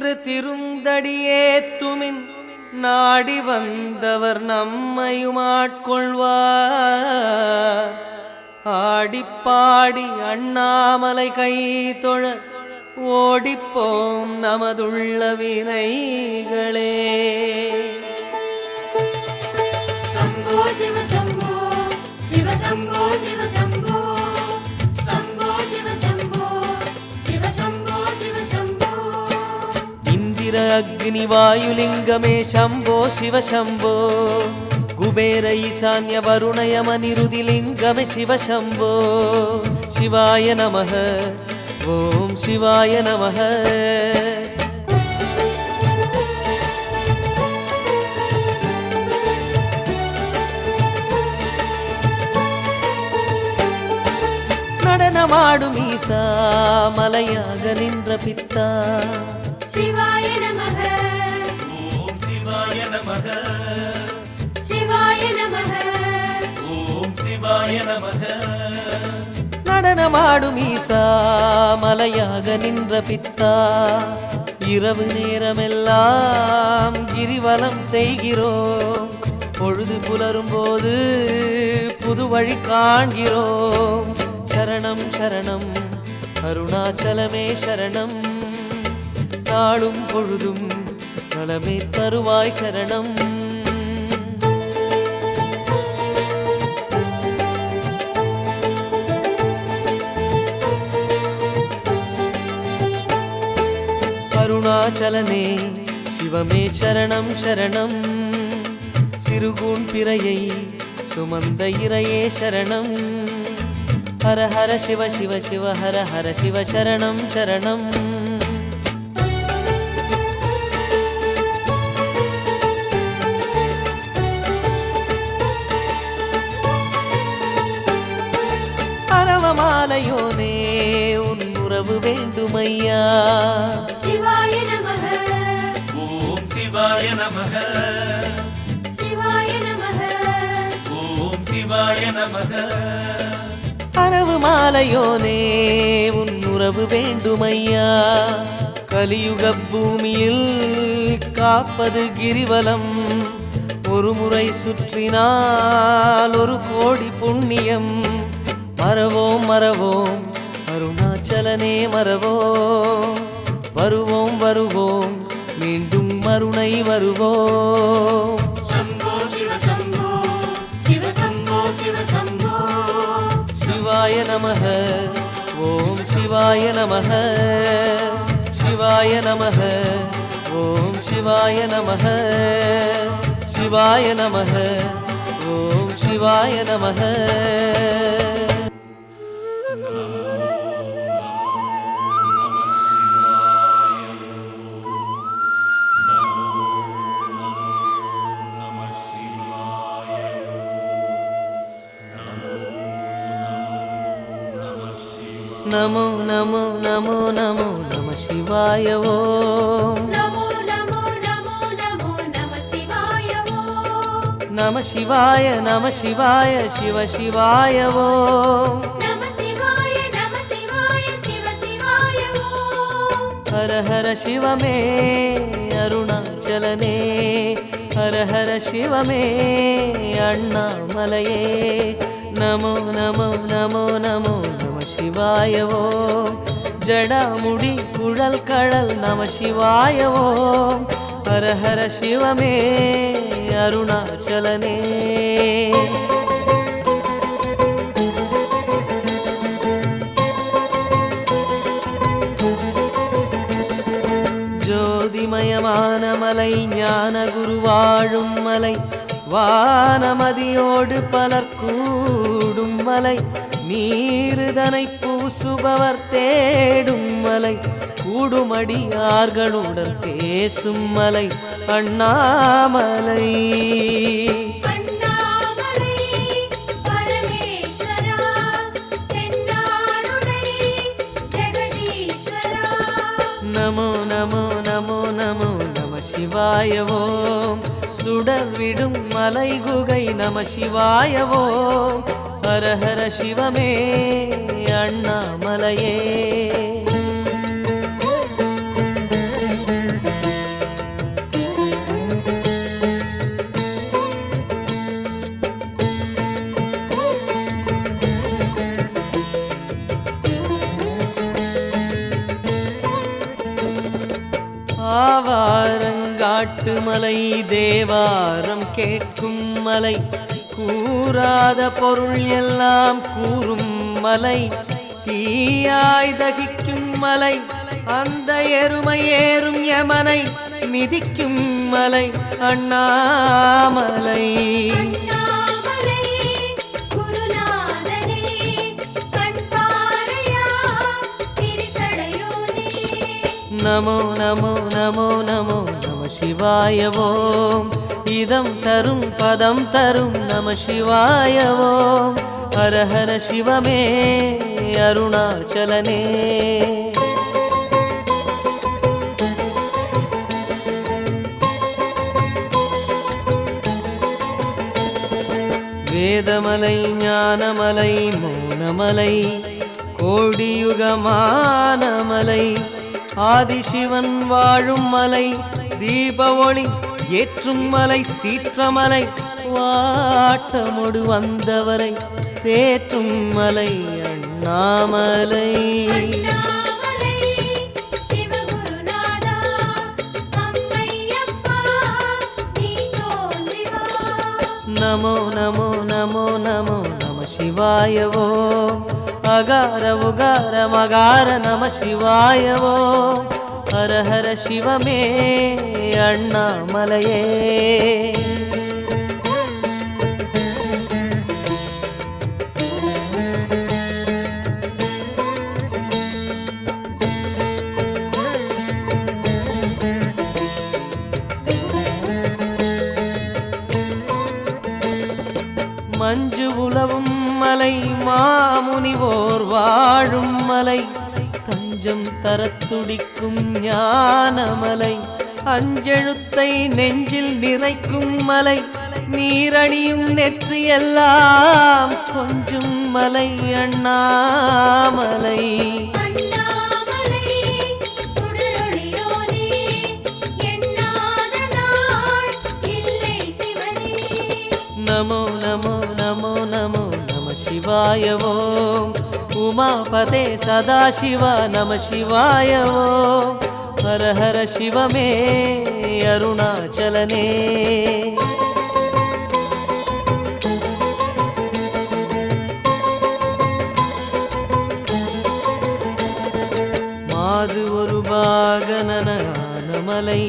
என்று திருந்தடியேத்துமின் நாடி வந்தவர் நம்மையும் ஆட்கொள்வார். ஆடிப்பாடி அண்ணாமலை கை தொழ ஓடிப்போம் நமதுள்ள வினைகளே. शम्भो शिव शम्भो शिव शम्भो शिव शम्भो शम्भो शिव शम्भो शिव शम्भो शिव शम्भो. इंदिर अग्नि वायुलिंगमे शम्भो शिव शम्भो कुबेर ईशान्य वरुण यम निरुदिलिंगमे शिव शम्भो. शिवाय नमः ओम शिवाय नमः. நடனமாடும் ஈசா மலையாக நின்ற பித்தா. शिवाय नमः ஓம் சிவாய நமக. शिवाय नमः ஓம் சிவாய நமக. நடனமாடும் ஈசா மலையாக நின்ற பித்தா. இரவு நேரமெல்லாம் கிரிவலம் செய்கிறோம். பொழுது புலரும் போது புது வழி காண்கிறோம். சரணம் சரணம் அருணாச்சலமே சரணம். நாளும் பொழுதும் நலமே தருவாய் சரணம். அருணாச்சலனே சிவமே சரணம் சரணம். சிறுகூன் பிறையை சுமந்த இறையே சரணம். ஹர ஹர சிவ சிவ சிவ ஹர ஹர சிவ சரணம் சரணம். அரவமாலையோனே உன் உறவு வேண்டுமையா. शिवाय नमः ஓம் சிவாய நமக. शिवाय नमः ஓம் சிவாய நமக. அரவு மாலையோனே உன் உறவு வேண்டுமையா. கலியுக பூமியில் காப்பது கிரிவலம். ஒரு முறை சுற்றினால் ஒரு கோடி புண்ணியம். மறவோம் மறவோம் அருணாச்சலனே மறவோம். வருவோம் வருவோம் மீண்டும் மறுனை வருவோம். शम्भो शिव शम्भो शिव शम्भो शिव शम्भो. शिवाय नमः ओम शिवाय नमः. शिवाय नमः ओम शिवाय नमः. शिवाय नमः ओम शिवाय नमः. नमो नमो नमो नमो नमः शिवाय ओम. नमो नमो नमो नमो नमः शिवाय ओम. नमः शिवाय शिव शिवाय ओम. नमः शिवाय शिव शिवाय ओम. हर हर शिव में अरुणाचलने. हर हर शिव में अण्णामलये. नमो नमो नमो नमो नमः शिवाय ओम. जडामुडी कुळल कळल नमः शिवाय ओम. हर हर शिव में अरुणाचलने. ஜோதிமயமான மலை ஞான குருவாழும் மலை. வானமதியோடு பலர் கூடும் மலை. நீருதனை பூசுபவர் தேடும் மலை. கூடுமடியார்களுடன் பேசும் மலை அண்ணாமலை. அண்ணாமலை பரமேஸ்வரா தென்னாடுடை ஜெகதீஸ்வரா. நமோ நமோ நமோ நமோ நம சிவாய ஓம். சுடர்விடும் மலை குகை நம சிவாய ஓம். ஹர ஹர சிவமே அண்ணாமலையே. காட்டுமலை தேவாரம் கேட்கும் மலை கூறாத பொருள் எல்லாம் கூறும் மலை தீயாய் தகிக்கும் மலை அந்த எருமை ஏறும் யமனை மிதிக்கும் மலை அண்ணாமலை. அண்ணாமலை குருநாதனே கண்பாரையா திரிசடையோனே. நமோ நமோ நமோ நமோ நம சிவாய ஓம். இதம் தரும் பதம் தரும் நம சிவாய ஓம். ஹர ஹர சிவமே அருணாச்சலனே. வேதமலை ஞானமலை மௌனமலை கோடியுகமான மலை ஆதிசிவன் வாழும் மலை தீப ஒளி ஏற்றும் மலை சீற்றமலை வாட்டமொடு வந்தவரை தேற்றும் மலை அண்ணாமலை. அண்ணாமலை சிவகுருநாதா அம்மையப்பா நீ தோன்றி வா. நமோ நமோ நமோ நமோ நம சிவாய ஓம். அகார உகார மகார நம சிவாய ஓம். ஹர ஹர சிவமே அண்ணாமலையே. மஞ்சு உலவும் மலை மாமுனிவோர் வாழும் மலை தஞ்சம் தரத்துடிக்கும் ஞானமலை அஞ்செழுத்தை நெஞ்சில் நிறைக்கும் மலை நீரணியும் நெற்றியெல்லாம் கொஞ்சும் மலை அண்ணாமலை. அண்ணாமலை சுடரொளியோனே எண்ணாத நாள் இல்லை சிவனே. நமோ நமோ நமோ நமோ நம சிவாய ஓம். உமாபதே சதாசிவ நம சிவாய ஓம். ஹர ஹர சிவமே அருணாச்சலனே. மாது ஒரு பாகனனான மலை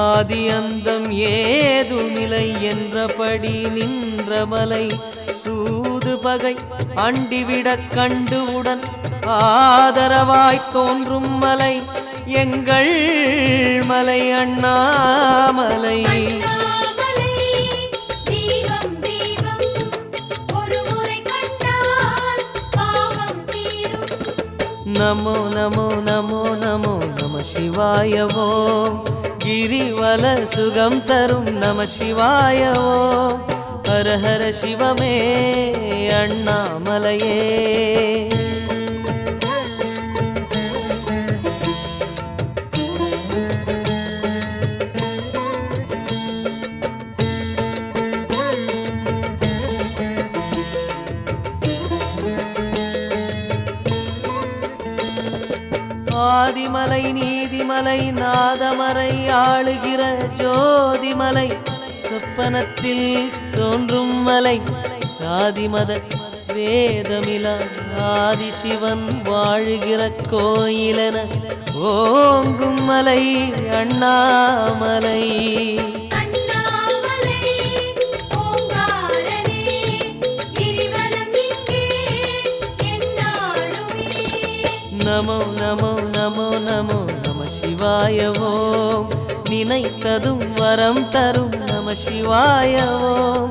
ஆதி அந்தம் ஏதுமில்லை என்றபடி நின்ற மலை சூது பகை அண்டிவிடக் கண்டுவுடன் ஆதரவாய் தோன்றும் மலை எங்கள் மலை அண்ணாமலை. அண்ணாமலை தீபம் தீபம் ஒரு முறை கண்டால் பாவம் தீரும். நமோ நமோ நமோ நமோ நம சிவாய ஓம். கிரிவல சுகம் தரும் நம சிவாய ஓம். ஹர ஹர சிவமே அண்ணாமலையே. ஆதிமலை நீதிமலை நாதமறை ஆளுகிற ஜோதிமலை சொப்பனத்தில் தோன்றும் மலை சாதிமத வேதமிலா ஆதிசிவன் வாழுகிற கோயிலென ஓங்கும் மலை அண்ணாமலை. அண்ணாமலை ஓங்காரனே கிரிவலம் இங்கே எந்நாளுமே. நமோ நமோ நமோ நமோ நம சிவாய ஓம். நினைத்ததும் வரம் தரும் நம சிவாய ஓம்.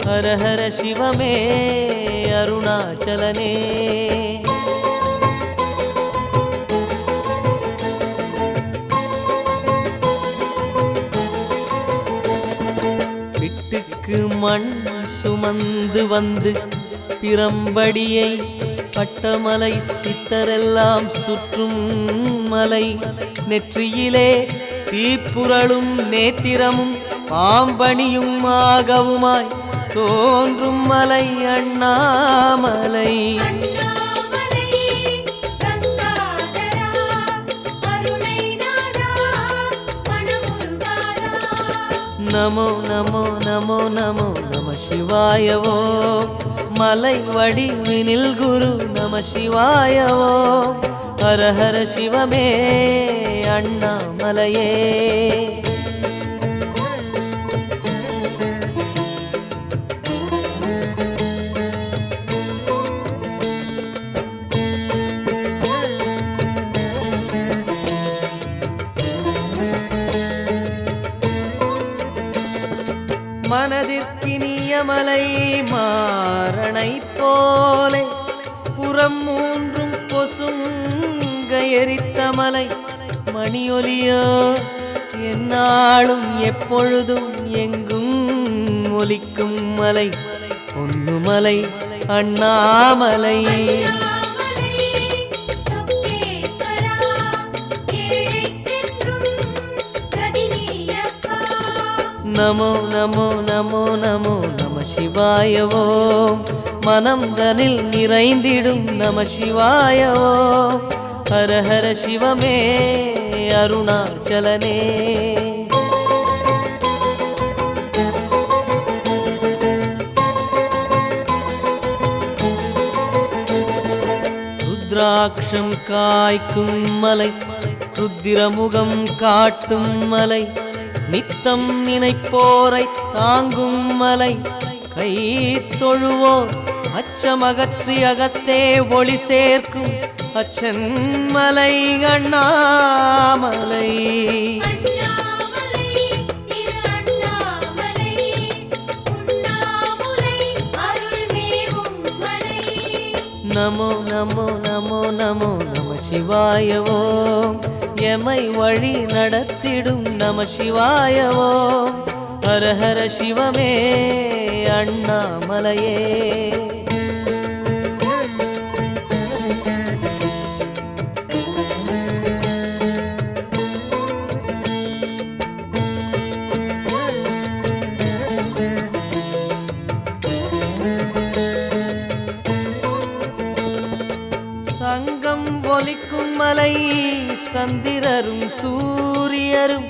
ஹர ஹர சிவமே அருணாச்சலனே. பிட்டுக்கு மண் சுமந்து வந்து பிரம்படியை பட்டமலை சித்தரெல்லாம் சுற்றும் மலை நெற்றியிலே தீப்புரளும் நேத்திரமும் பாம்பணியும் ஆகவுமாய் தோன்றும் மலை அண்ணாமலை. அண்ணாமலை கங்காதரா கருணைநாதா மனமுருகாதா. நமோ நமோ நமோ நமோ நம சிவாயவோ மலை வடிவினில் குரு நம சிவாயவோ ஹர ஹர சிவமே அண்ணாமலையே மனதிற்கினிய மலை மாறனை போலே புறம் மூன்றும் பொசுங்க எரித்த மலை மணியொலியோ எந்நாளும் எப்பொழுதும் எங்கும் ஒலிக்கும் மலை பொன்னுமலை அண்ணாமலை நமோ நமோ நமோ நமோ நம சிவாயவோ மனம் தனில் நிறைந்திடும் நம சிவாயவோ ஹர ஹர சிவமே அருணாச்சலனே ருத்ராட்சம் காய்க்கும் மலை ருத்திரமுகம் காட்டும் மலை நித்தம் நினைப்போரை தாங்கும் மலை கை தொழுவோர் அச்சமகற்றி அகத்தே ஒளி சேர்க்கும் அச்சன் மலை அண்ணாமலை நமோ நமோ நமோ நமோ நம சிவாயவோ எமை வழி நடத்திடும் நம சிவாயவோ ஹர ஹர சிவமே அண்ணாமலையே சங்கம் ஒலிக்கும் மலை சந்திரரும் சூரியரும்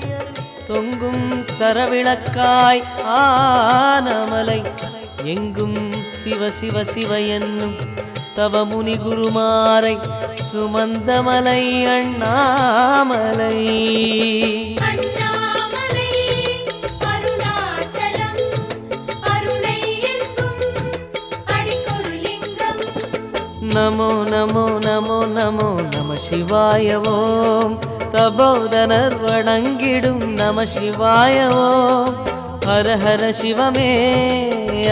தொங்கும் சரவிளக்காய் ஆனமலை எங்கும் சிவ சிவ சிவ என்னும் தவமுனி குருமாரை சுமந்தமலை அண்ணாமலை நமோ நமோ நமோ நமோ நம சிவாயவோ தபோதனர் வணங்கிடும் நம சிவாயவோ ஹர ஹர சிவமே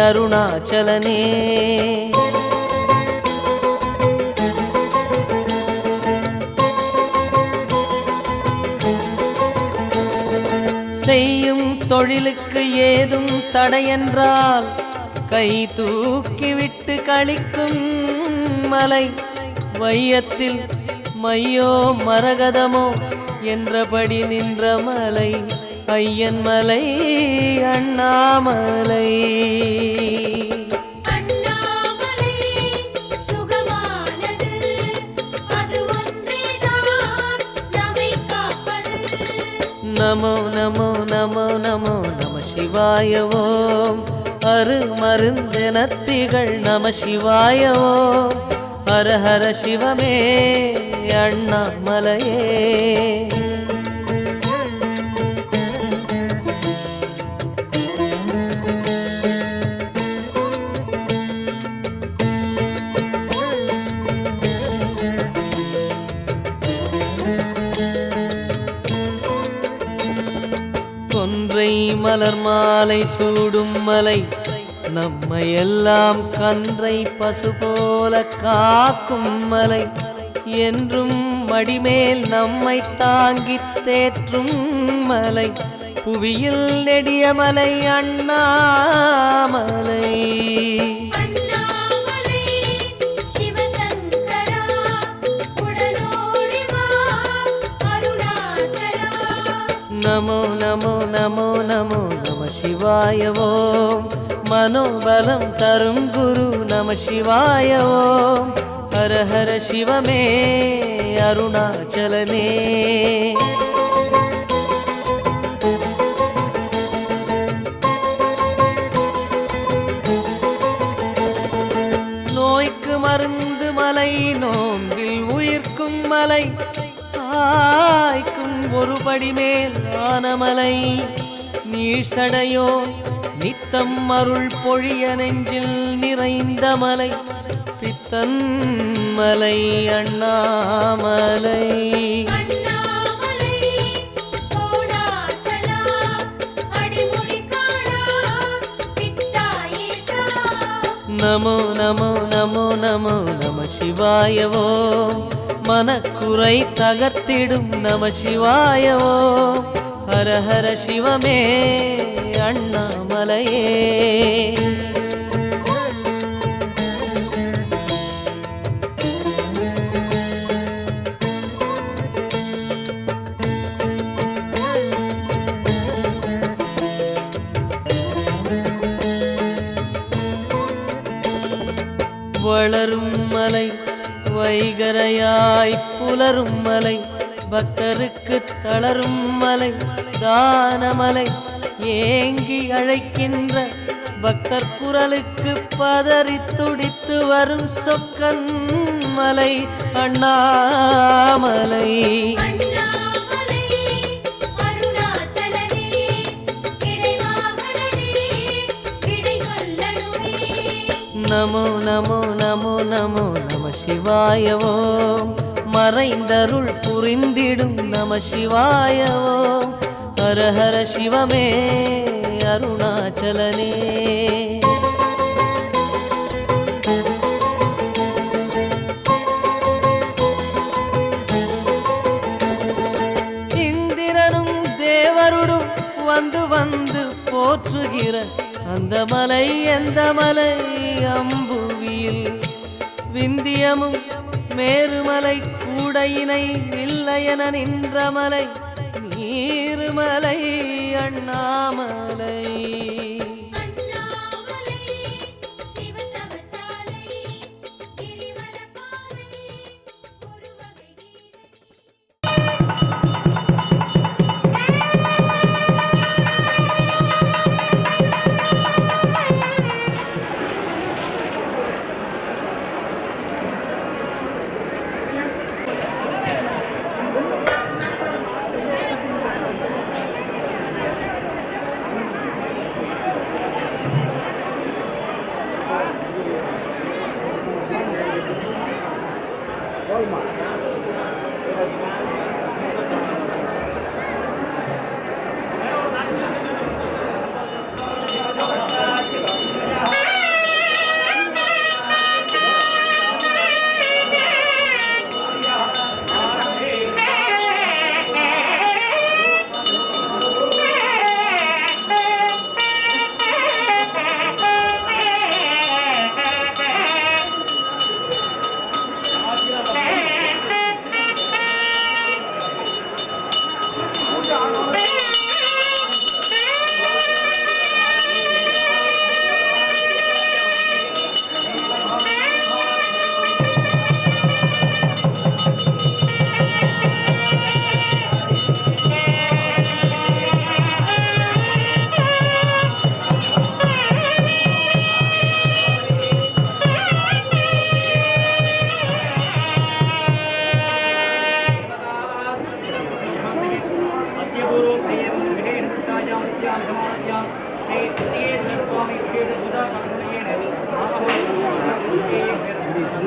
அருணாச்சலனே செய்யும் தொழிலுக்கு ஏதும் தடையென்றால் கை தூக்கிவிட்டு கழிக்கும் மலை வையத்தில் மையோ மரகதமோ என்றபடி நின்ற மலை ஐயன் மலை அண்ணாமலை நமோ நமோ நமோ நமோ நம சிவாயவோ அருமருந்தெனத்திகள் நம சிவாயவோ ஹர ஹர சிவமே அண்ணாமலையே கொன்றை மலர் மாலை சூடும் மலை நம்மையெல்லாம் கன்றை பசு போல காக்கும் மலை என்றும் மடிமேல் நம்மை தாங்கி தேற்றும் மலை புவியில் நெடிய மலை அண்ணாமலை நமோ நமோ நமோ நமோ நம சிவாயவோ மனோபலம் தரும் குரு நம சிவாயவோ ஹர ஹர சிவமே அருணாச்சலனே மலை நோன்பில் உயிர்க்கும் மலை தாய்க்கும் ஒருபடி மேல் ஆனமலை நீழ்சடையோ நித்தம் அருள் பொழிய நெஞ்சில் நிறைந்த மலை பித்தன் மலை அண்ணாமலை அண்ணாமலை சோடாச்சலா அடிமுடி காணா பித்தாயேசா நமோ நமோ நமோ நமோ நம சிவாயவோ மனக்குறை தகர்த்திடும் நம சிவாயவோ ஹர ஹர சிவமே அண்ணாமலையே வளரும் மலை வைகரையாய் புலரும் மலை பக்தருக்கு தளரும் மலை தானமலை ஏங்கி அழைக்கின்ற பக்தர் குரலுக்கு பதறி துடித்து வரும் சொக்கன் மலை அண்ணாமலை அண்ணாமலை அருணாச்சலனே கிடைவாகனே விடை சொல்லணுமே நமோ நமோ நமோ நமோ நம சிவாயவோ மறைந்தருள் புரிந்திடும் நம சிவாயவோ ஹர ஹர சிவமே அருணாச்சலனே இந்திரனும் தேவருடும் வந்து வந்து போற்றுகிற அந்த மலை எந்த மலை அம்புவியில் விந்தியமும் மேருமலை கூடையினை இல்லையென நின்ற மலை நீருமலை அண்ணாமலை அண்ணாமலை சிவதவச்சாலை கிரிவலப்பாதை ஒரு வகை கீதை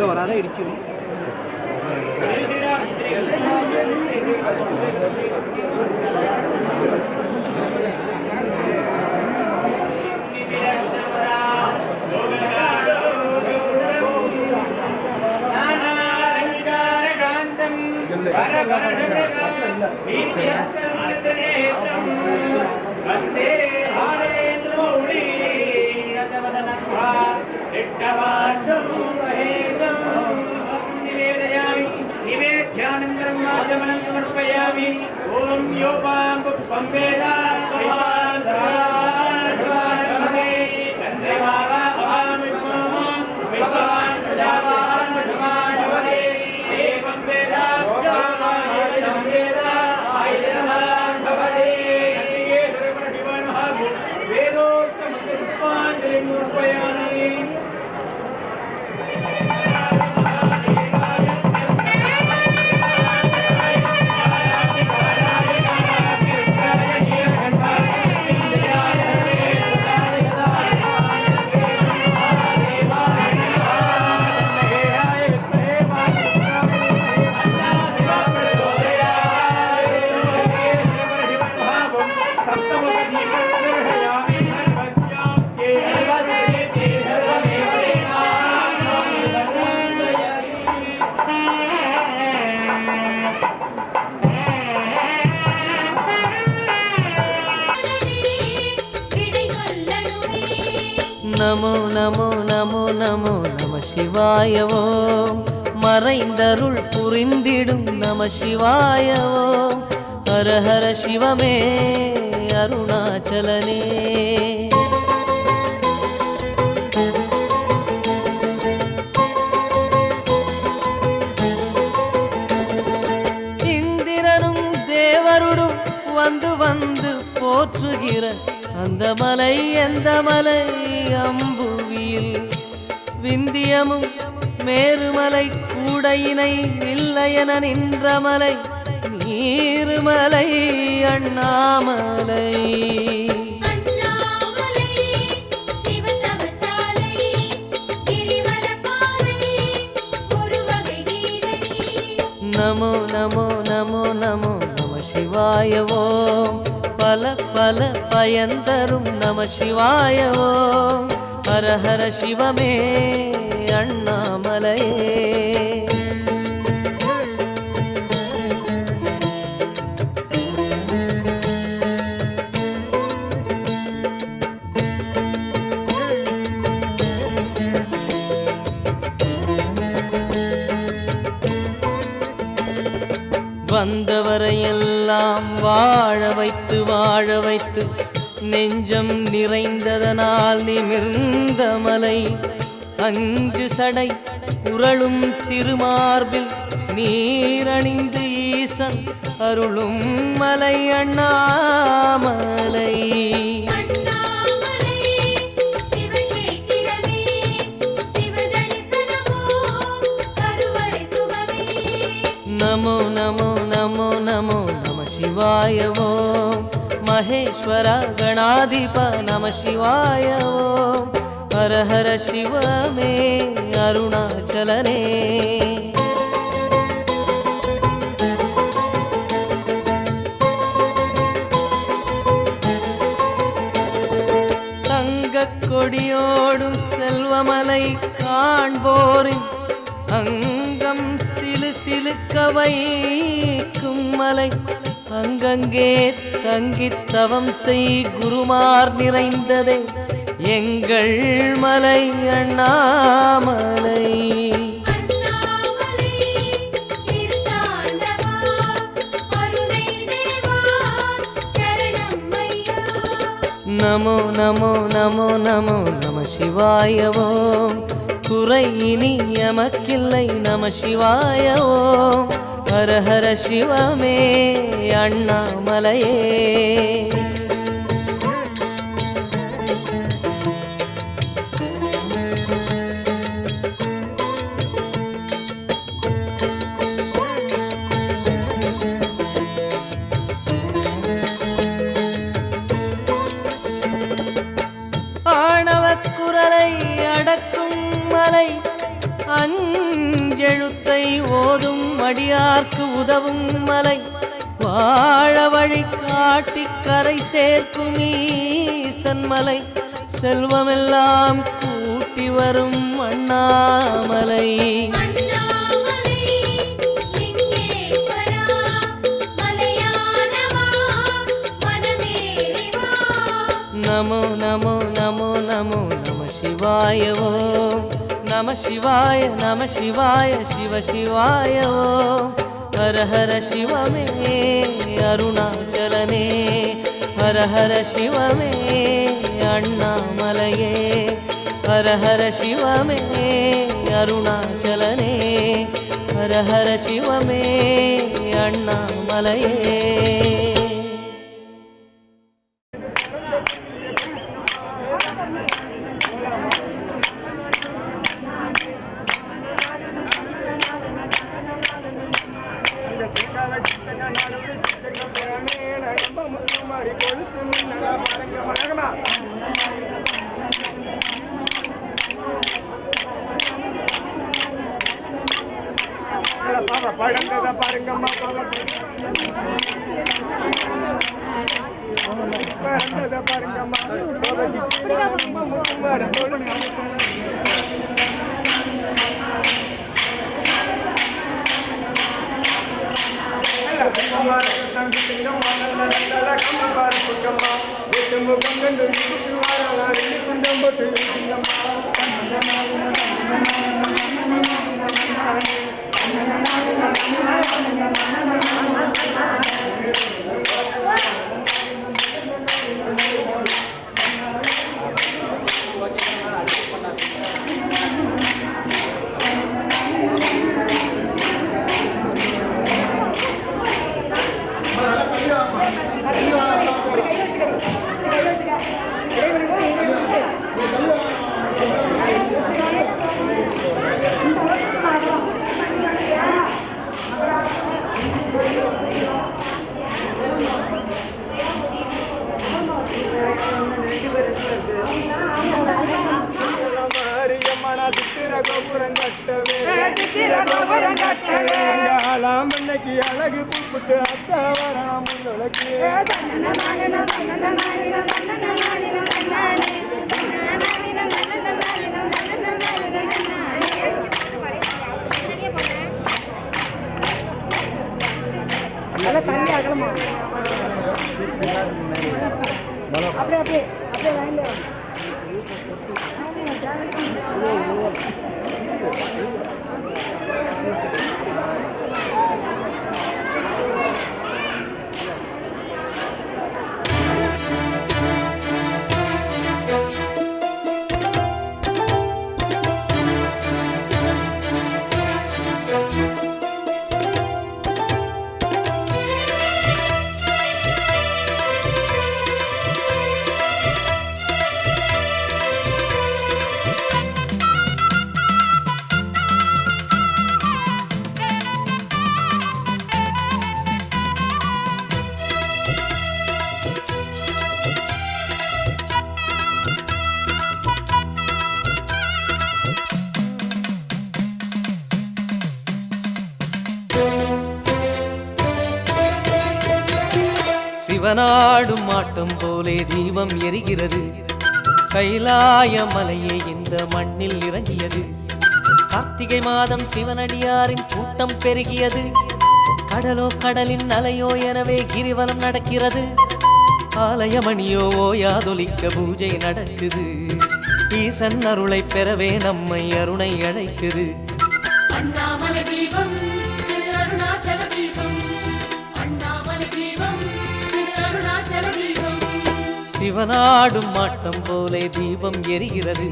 வராத இடிச்சு ओम योपां पुष्पं वेदा चंद्रमाला अहम विष्णुं विद्वान् प्रजावान् विद्वान् भवति एवं वेदा ज्ञानायनं वेदा आयतनान् भवति ये सर्वशिवनः वेदोक्तमपुष्पाञ्जलिं समर्पयामि நமோ நமோ நமோ நமோ நம சிவாய ஓம் மறைந்தருள் புரிந்திடும் நம சிவாய ஓம் ஹர ஹர சிவமே அருணாச்சலனே இந்திரனும் தேவருடும் வந்து வந்து போற்றுகிற அந்த மலை எந்த மலை அம்புவியில் விந்தியமும் மேருமலை கூடையினை இல்லையென நின்ற மலை நீருமலை அண்ணாமலை நமோ நமோ நமோ நமோ நம சிவாய ஓம் பல பல பயந்தரும் நம சிவாய ஓம் ஹர ஹர சிவமே அண்ணாமலையே வந்தவரையெல்லாம் வாழ வைத்து நெஞ்சம் நிறைந்ததனால் நிமிர்ந்த மலை அஞ்சு சடை உருளும் திருமார்பில் நீரணிந்து ஈசன் அருளும் மலை அண்ணாமலை நமோ நமோ நமோ நமோ நம சிவாய ஓம் மகேஸ்வர கணாதிப நம சிவாய ஓம் ஹர ஹர சிவமே அருணாச்சலனே தங்கக் கொடியோடும் செல்வமலை காண்போரின் அங்கம் சிலு சிலுக்க வைக்கும் மலை அங்கங்கே தங்கித் தவம் செய் குருமார் நிறைந்ததே எங்கள் மலை அண்ணாமலை நமோ நமோ நமோ நமோ நம சிவாய ஓம் குறை இனி எமக்கில்லை நம சிவாய ஓம் ஹர ஹர சிவமே அண்ணாமலையே ஆணவக் குரலை அடக்கும் மலை அஞ்செழுத்தை ஓதும் அடியார்க்கு உதவும் மலை வாழ வழி காட்டி கரை சேர்க்கும் ஈசன் மலை செல்வமெல்லாம் கூட்டி வரும் அண்ணாமலை நமோ நமோ நமோ நமோ நம சிவாய ஓம் நம சிவாய நம சிவாய சிவ சிவாய ஓம் ஹர ஹர சிவமே அருணாச்சலனே ஹர ஹர சிவமே அண்ணாமலையே ஹர ஹர சிவமே அருணாச்சலனே ஹர ஹர சிவமே அண்ணாமலையே Come கோபுரம் கட்டவே ஆளாம் இன்னைக்கு அழகு கூப்பிட்டு அத்தா வராம் உங்களுக்கு தண்ணி அகலமா அப்படியே அப்படியே அப்படியே லைன்ல சிவனாடும் மாட்டம் போலே தீபம் எரிகிறது கைலாய மலையே இந்த மண்ணில் இறங்கியது கார்த்திகை மாதம் சிவனடியாரின் கூட்டம் பெருகியது கடலோ கடலின் அலையோ எனவே கிரிவலம் நடக்கிறது ஆலயமணியோ ஓயாதொலிக்க பூஜை நடக்குது ஈசன் அருளை பெறவே நம்மை அருணை அழைக்குது அண்ணாமலை தீபம் திரு அருணாச்சல தீபம் அண்ணாமலை தீபம் திரு அருணாச்சல தீபம் சிவனாடும் மாட்டம் போலே தீபம் எரிகிறது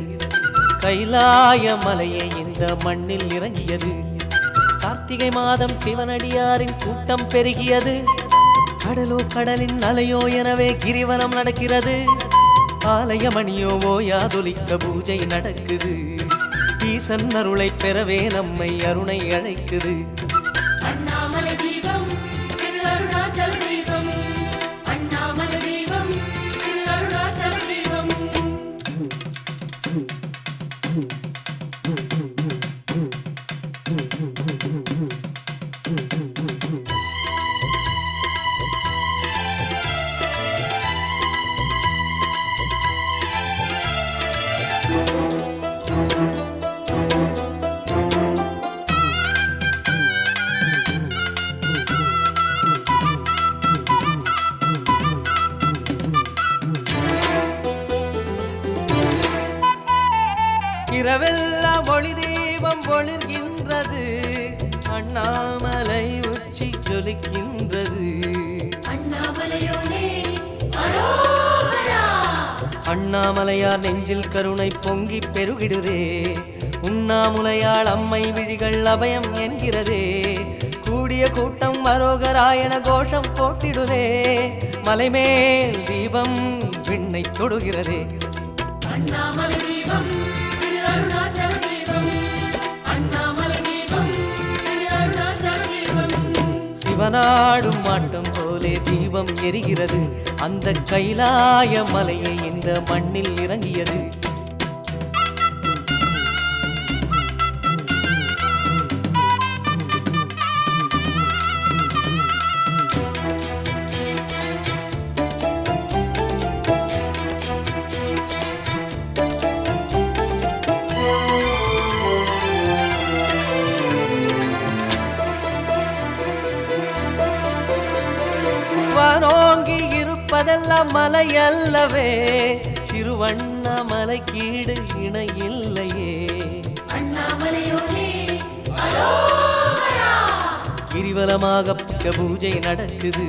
கைலாய மலையே இந்த மண்ணில் இறங்கியது கார்த்திகை மாதம் சிவனடியாரின் கூட்டம் பெருகியது கடலோ கடலின் அலையோ எனவே கிரிவலம் நடக்கிறது ஆலயமணியோ ஓயாதொலிக்க பூஜை நடக்குது ஈசன் அருளை பெறவே நம்மை அருணை அழைக்குது அண்ணாமலை தீபம் திரு அருணாச்சல தீபம் அண்ணாமலை தீபம் திரு அருணாச்சல தீபம் இரவெல்லாம் ஒளி தீபம் ஒளிர்கின்றது அண்ணாமலை உச்சி ஜொலிக்கின்றது அண்ணாமலையோனே அரோகரா அண்ணாமலையார் நெஞ்சில் கருணை பொங்கி பெருகிடுதே உண்ணாமுலையாள் அம்மை விழிகள் அபயம் என்கிறதே கூடிய கூட்டம் அரோகராயண கோஷம் போட்டிடுதே மலைமேல் தீபம் விண்ணை தொடுகிறதே அண்ணாமலை தீபம் திரு அருணாச்சல தீபம் அண்ணாமலை தீபம் திரு அருணாச்சல தீபம் சிவனாடும் மாட்டம் போலே தீபம் எரிகிறது அந்த கைலாய மலையை இந்த மண்ணில் இறங்கியது வானோங்கி இருப்பதெல்லாம் மலை அல்லவே திருவண்ணாமலை கீடு இணை இல்லையே அண்ணாமலையோனே அரோகரா கிரிவலமாக பூஜை நடக்குது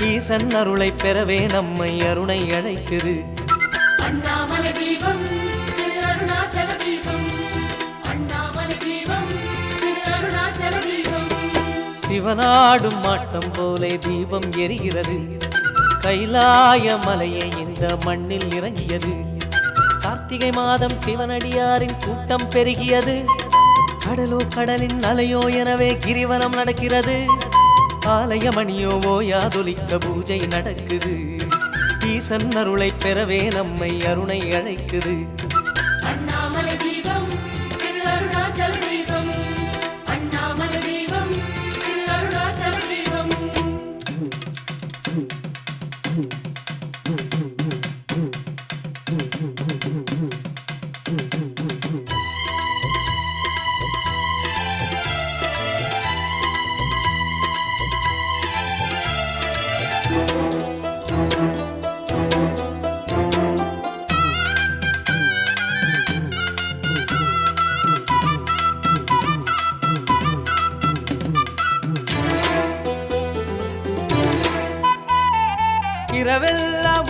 ஈசன் அருளை பெறவே நம்மை அருணை அழைக்குது அண்ணாமலை தீபம் திரு அருணாச்சல தீபம் அண்ணாமலை தீபம் திரு அருணாச்சல தீபம் சிவனாடும் மாட்டம் போலே தீபம் எரிகிறது கைலாய மலையை இந்த மண்ணில் இறங்கியது கார்த்திகை மாதம் சிவனடியாரின் கூட்டம் பெருகியது கடலோ கடலின் அலையோ எனவே கிரிவலம் நடக்கிறது ஆலயமணியோ ஓயாதொலிக்க பூஜை நடக்குது ஈசன் அருளை பெறவே நம்மை அருணை அழைக்குது அண்ணாமலை தீபம் திரு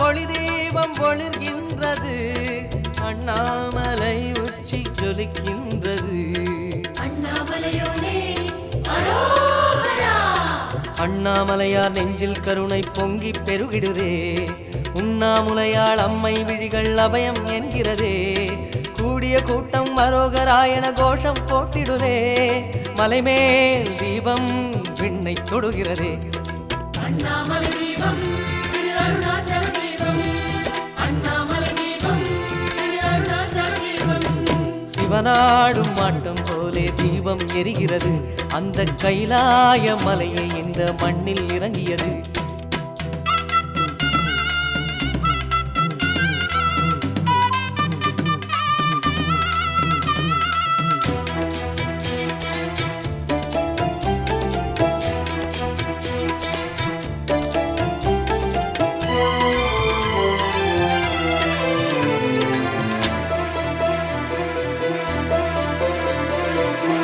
ஒளி தீபம் ஒளிர்கின்றது, அண்ணாமலை உச்சி ஜொலிக்கின்றது. அண்ணாமலையோனே அரோகரா. அண்ணாமலையார் நெஞ்சில் கருணை பொங்கி பெருகிடுதே, உண்ணாமுலையாள் அம்மை விழிகள் அபயம் என்கிறதே. கூடிய கூட்டம் அரோகராயண கோஷம் போட்டிடுதே, மலைமேல் தீபம் விண்ணை தொடுகிறதே. அண்ணாமலை தீபம் திரு அருணாச்சல தீபம், அண்ணாமலை தீபம் திரு அருணாச்சல தீபம். சிவனாடும் மாட்டம் போலே தீபம் எரிகிறது, அந்த கைலாய மலையை இந்த மண்ணில் இறங்கியது.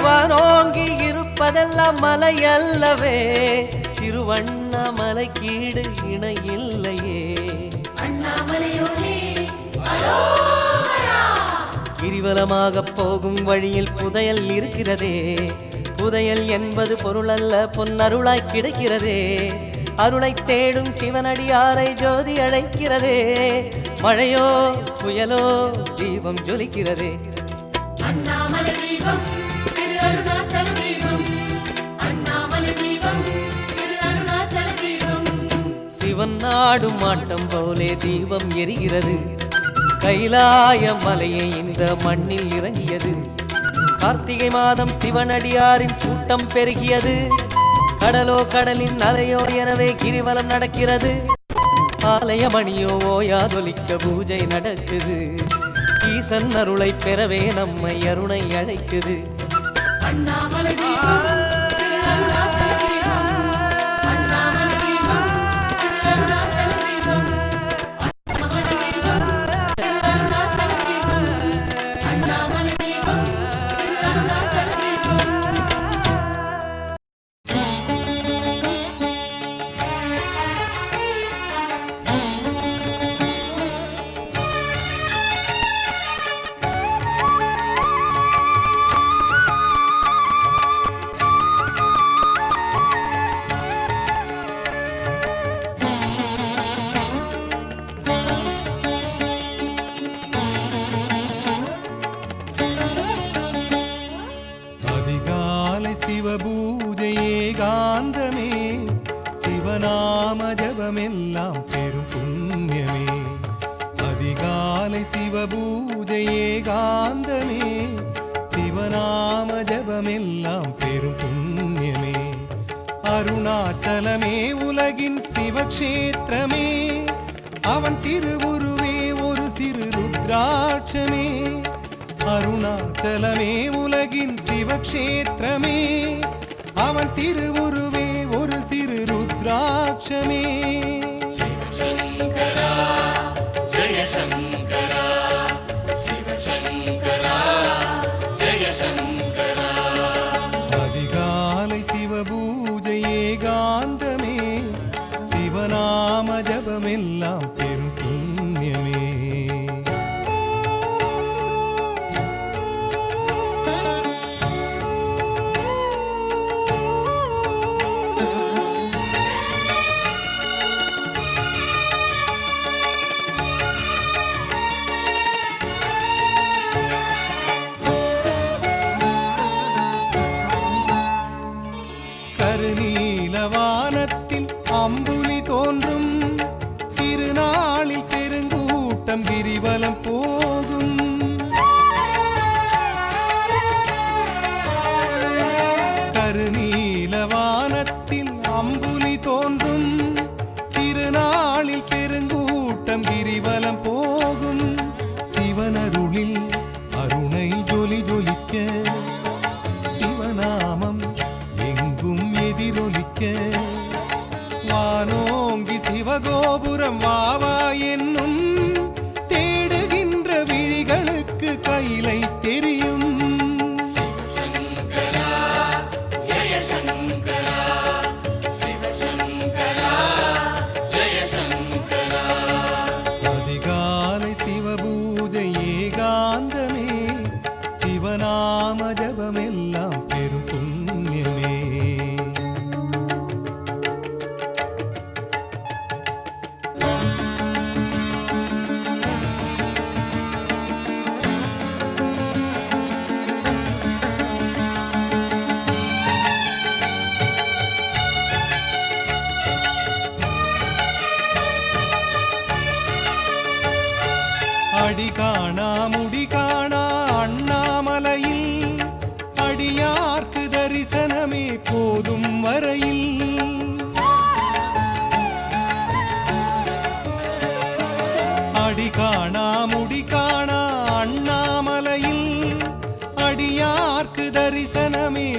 வானோங்கி இருப்பதெல்லாம் மலை அல்லவே, திருவண்ணாமலை கீடு இணை இல்லையே. அண்ணாமலையோனே அரோகரா. கிரிவலமாக போகும் வழியில் புதையல் இருக்கிறதே, புதையல் என்பது பொருளல்ல பொன்னருளாய் கிடைக்கிறதே. அருளை தேடும் சிவனடியாரை ஜோதி அழைக்கிறதே, மழையோ புயலோ தீபம் ஜொலிக்கிறதே. அண்ணாமலை தீபம் திரு அருணாச்சல தீபம், அண்ணாமலை தீபம் திரு அருணாச்சல தீபம். சிவன் நாடும் மாட்டம் போலே தீபம் எரிகிறது, கைலாய மலையை இந்த மண்ணில் இறங்கியது. கார்த்திகை மாதம் சிவனடியாரின் கூட்டம் பெருகியது, கடலோ கடலின் அலையோ எனவே கிரிவலம் நடக்கிறது. ஆலய மணியோ ஓயாதொலிக்க பூஜை நடக்குது, ஈசன் அருளை பெறவே நம்மை அருணை அழைக்குது. அண்ணாமலை தீபம் திரு அருணாச்சல தீபம், அண்ணாமலை தீபம் திரு அருணாச்சல தீபம், அண்ணாமலை தீபம் திரு அருணாச்சல தீபம், அண்ணாமலை தீபம் திரு அருணாச்சல தீபம். அதிகாலை சிவபூஜையே காந்தமே, சிவநாம ஜபமெல்லாம் பெரும் புண்ணியமே. அதிகாலை சிவபூஜையே காந்தமே, சிவநாம ஜபமெல்லாம் பெரும் புண்ணியமே. அருணாச்சலமே உலகின் சிவக்ஷேத்திரமே, அவன் திருவுருவே ஒரு சிறு ருத்ராட்சமே. அருணாச்சலமே உலகின் சிவக்ஷேத்திரமே, அவன் திருவுருவே ஒரு சிறு ருத்ராட்சமே. அதிகாலை சிவபூஜையே காந்தமே, சிவநாம ஜபமெல்லாம் பெரும் புண்ணியமே. கருநீலவானத்தில் அம்புலி தோன்றும், திருநாளில் பெருங்கூட்டம் கிரிவலம் போகும். கருநீலவானத்தில் அம்புலி தோன்றும், திருநாளில் பெருங்கூட்டம் கிரிவலம் போகும். சிவனருளில் அருணை ஜொலி ஜொலிக்க, சிவநாமம் எங்கும் எதிரொலிக்க. வானோங்கி சிவகோபுரம் வாவா என்னும், தேடுகின்ற விழிகளுக்கு கைலை தெரியும். ஜெய சங்கரா சிவநாம ஜபமெல்லாம் பெரும் புண்ணியமே. அடி காணா முடி காணா அண்ணாமலையில் அடியார்க்கு தரிசனமே போதும் வரையில். அடி காணா முடி காணா அண்ணாமலையில் அடியார்க்கு தரிசனமே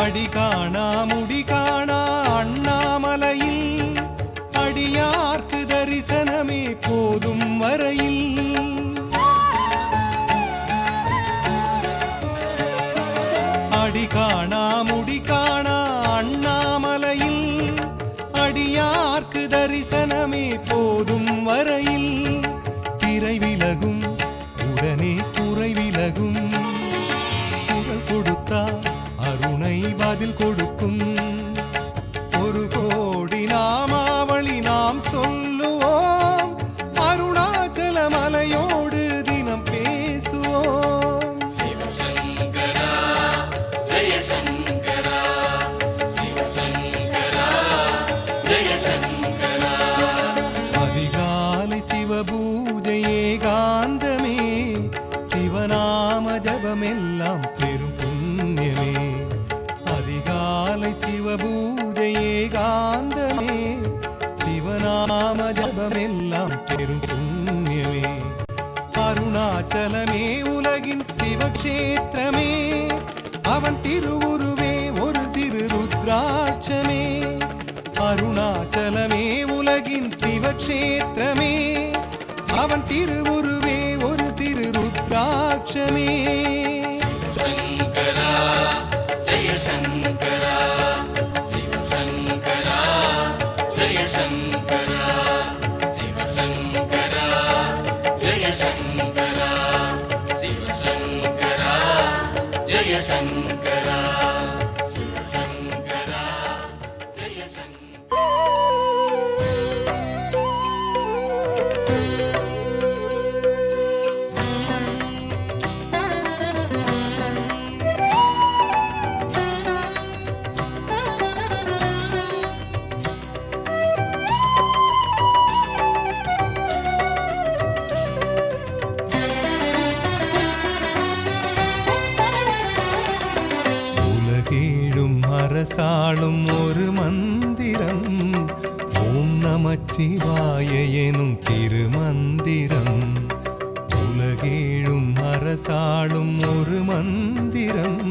அடி காணா முடி காணா அண்ணாமலையில் அடியார்க்கு தரிசனமே போதும் வரையில். அடி காணா முடி காணா அண்ணாமலையில் அடியார்க்கு தரிசனமே போதும் வரையில். திரை விலகும் உடனே குறை விலகும், குரல் கொடுத்தார் அருணை பதில் கொடுக்கும். ஒரு கோடி நாமாவளி நாம் சொல்லுவோம், அருணாச்சல மலையோடு தினம் பேசுவோம். சிவசங்கரா ஜெய சங்கரா, சிவசங்கரா ஜெய சங்கரா. அதிகாலை சிவபூஜை ஏகாந்தமே, சிவநாம ஜபமெல்லாம் பெரும் புண்ணியமே. அதிகாலை சிவபூஜை ஏகாந்தமே, சிவநாம ஜபமெல்லாம் பெரும் புண்ணியமே. அருணாச்சலமே உலகின் சிவக்ஷேத்திரமே, அவன் திருவுருவே ஒரு சிறு ருத்ராட்சமே. அருணாச்சலமே உலகின் சிவக்ஷேத்திரமே, அவன் திருவுருவே ஒரு சிறு ருத்ராட்சமே. சங்கரா ஜெய சங்கரா, சிவசங்கரா ஜெய சங்கரா, சிவசங்கரா ஜெய சங்கரா, சிவசங்கரா ஜெய சங்கரா, சிவசங்கரா ஜெய சங்கரா. உலகேழும் அரசாளும் ஒரு மந்திரம், ஓம் நமச்சிவாய எனும் திருமந்திரம். உலகேழும் அரசாளும் ஒரு மந்திரம்,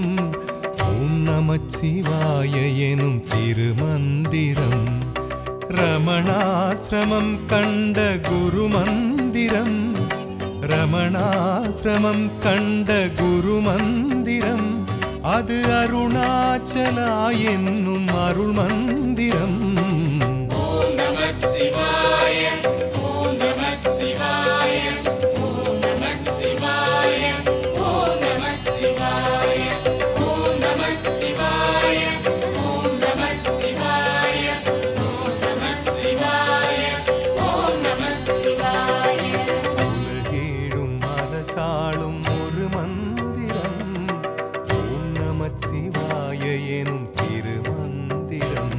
ஓம் நமச்சிவாய எனும் திருமந்திரம். ரமணாசிரமம் கண்ட குரு மந்திரம், ரமணாசிரமம் கண்ட குரு மந்திரம். அது அருணாச்சலா என்னும் அருள் மந்திரம். ஓம் நமः சிவாய, ஓம் நமः சிவாய, ஓம் நமः சிவாய, ஓம் நமः சிவாய, ஓம் நமः சிவாய, ஓம் நமः சிவாய, ஓம் நமः சிவாய, ஓம் நமः சிவாய. உலகேழும் அரசாளும் ஒரு மந்திரம், ஓம் நமச்சிவாய எனும் திருமந்திரம்.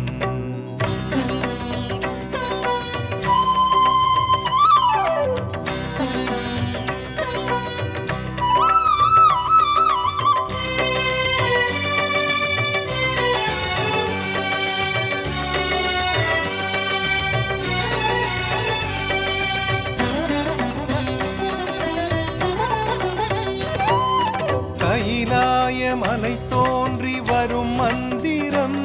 கைலாய மலை தோன்றி வரும் மந்திரம்,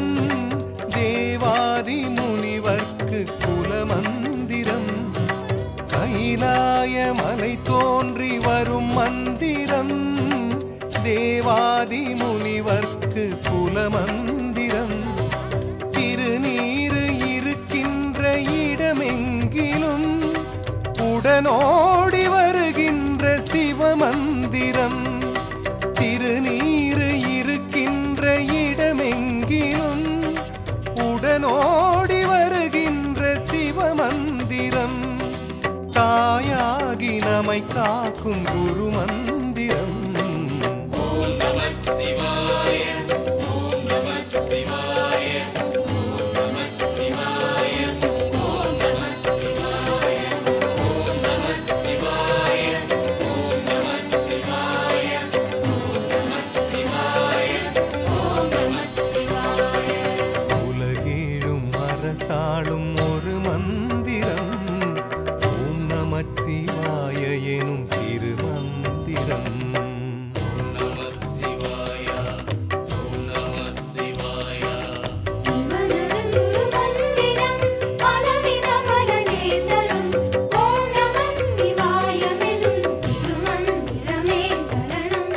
தேவாதி முனிவர்க்கு குலமந்திரம். கைலாய மலை தோன்றி வரும் மந்திரம் தேவாதி முனிவர்க்கு புல மந்திரம் திருநீரு இருக்கின்ற இடமெங்கிலும் உடனோடி வருகின்ற சிவமந்திரம் திருநீரு இருக்கின்ற இடமெங்கிலும் உடனோடி வருகின்ற சிவமந்திரம் தாயாகி நம்மை காக்கும் குரு மந்திரம் உலகேழும் அரசாளும் ஒரு மந்திரம் ஓம் நமச்சிவாய எனும் திருமந்திரம் சிவனதொரு மந்திரம் பலவித பலனே தரும் ஓம் நமः சிவாயமெனும் திருமந்திரமே சரணம்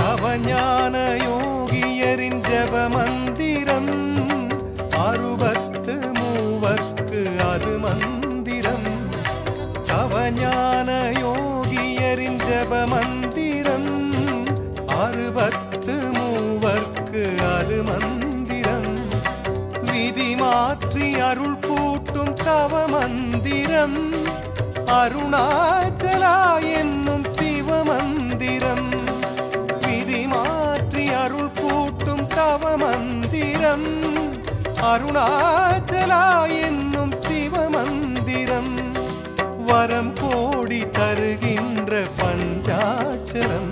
அவஞான யோகியரின் ஜப மந்திரம் அறுபத்து மூவர்க்கு அது மந்திரம் அவஞான யோகியரின் ஜப மந்திரம் அறுபத்து மூவர்க்கு அது மந்திரம் விதி மாற்றி அருள் கூட்டும் தவ மந்திரம் அருணாச்சலா என்னும் சிவ மந்திரம் விதி மாற்றி அருள் கூட்டும் தவ மந்திரம் அருணாச்சலா என்னும் சிவ மந்திரம் வரம் கோடி தருகின்ற பஞ்சாட்சரம்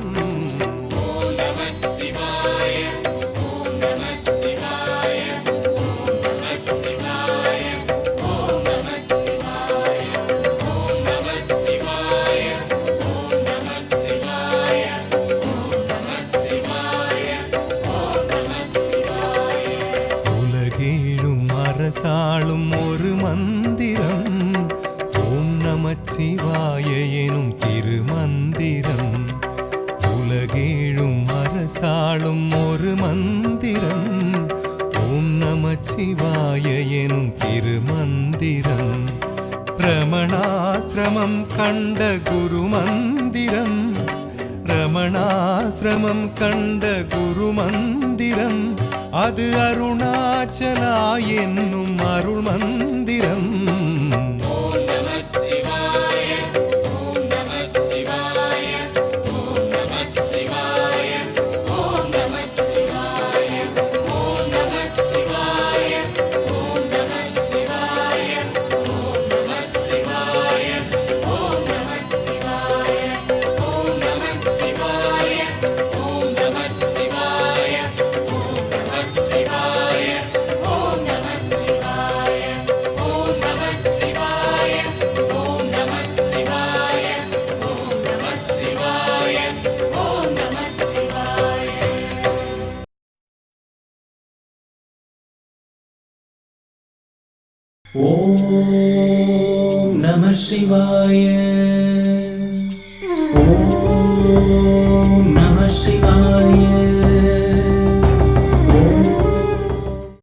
உலகேழும் அரசாளும் ஒரு மந்திரம் ஓம் நமச்சிவாய எனும் திருமந்திரம் உலகேழும் அரசாளும் ஒரு மந்திரம் ஓம் நமச்சிவாய எனும் திருமந்திரம் ரமணாசிரமம் கண்ட குரு மந்திரம் ரமணாசிரமம் கண்ட குரு மந்திரம் அது அருணாச்சலா என்னும் அருள் மந்திரம் ஓம் நம சிவாய ஓம் நம சிவாய